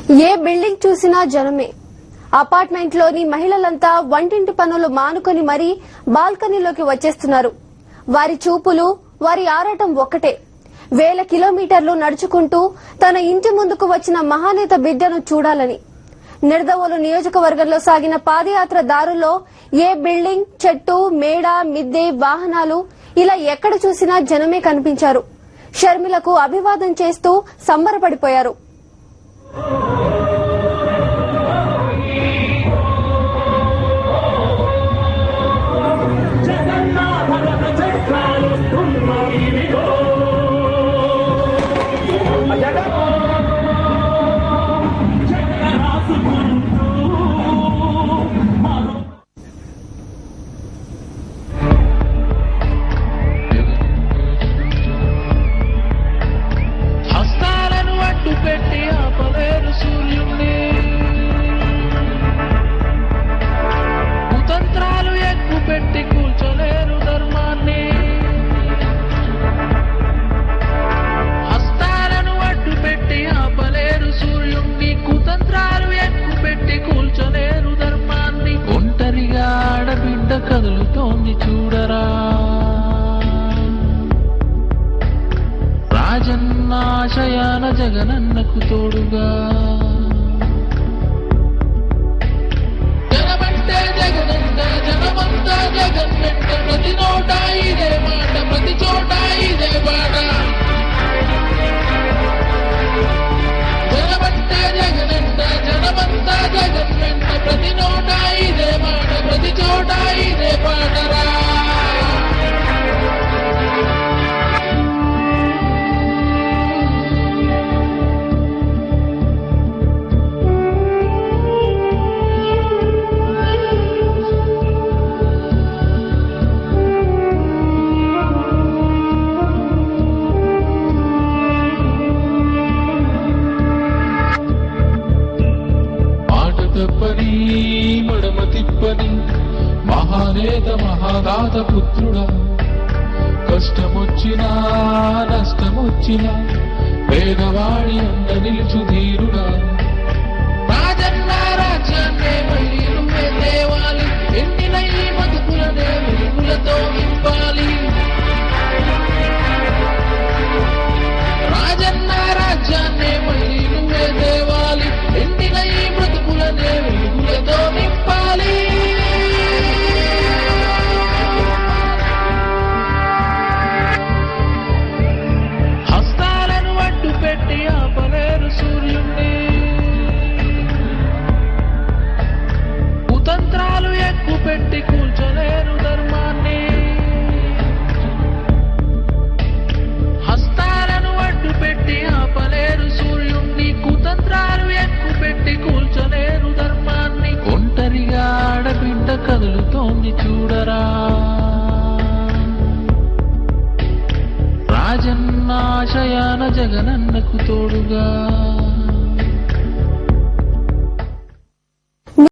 ఏ building చూసినా జనమే. Apartment లోని మహిళలంతా వంటింటి పనులు మానుకొని మరీ బాల్కనీలోకి వచ్చేస్తున్నారు. వారి చూపులు, వారి ఆరాటం ఒక్కటే, వేల కిలోమీటర్లు నడుచుకుంటూ తన ఇంటి ముందుకు వచ్చిన మహానేత బిడ్డను చూడాలని. నిడదవోలు నియోజకవర్గంలో సాగిన పాదయాత్ర దారుల్లో ఏ బిల్డింగ్, చెట్టు, మేడ, మిద్దె, వాహనాలు ఇలా ఎక్కడ చూసినా జనమే కనిపించారు. షర్మిలకు అభివాదం చేస్తూ సంబరపడిపోయారు. కదులుతోంది చూడరా, రాజన్న ఆశయాన జగనన్నకు తోడుగా. జనమంటే జగనన్న, జనమంతా జగన్నంట, ప్రతి నోట ఇదే మాట, ప్రతి చోట ఇదే బాట. జనమంటే జగనన్న, జనమంతా జగన్నంట, ప్రతి నోట ఇదే మాట, ప్రతి చోట ఇదే పాటరా. మాట తప్పని, మడమ తిప్పని మహానేత, మహాదాత పుత్రుడా. కష్టమొచ్చినా నష్టమొచ్చినా పేదవాడి అండ నిలుచు ధీరుడా. రాజన్న రాజ్యాన్నే మళ్ళీ నువ్వే తేవాలి, ఎండిన ఈ బతుకులనే వెలుగులతో నింపాలి. రాజన్న రాజ్యాన్నే మళ్ళీ నువ్వే తేవాలి, ఎండిన ఈ బ్రతుకులనే వెలుగులతో నింపాలి. హస్తాలను అడ్డు పెట్టి ఆపలేరు సూర్యుణ్ణి, కుతంత్రాలు ఎక్కువ పెట్టి కూల్చలేరు ధర్మాన్ని. హస్తాలను అడ్డు పెట్టి ఆపలేరు సూర్యుణ్ణి, కుతంత్రాలు ఎక్కువ పెట్టి కూల్చలేరు ధర్మాన్ని. ఒంటరిగా ఆడబిడ్డ కదులుతోంది చూడరా, రాజన్న ఆశయాన జగనన్నకు తోడుగా.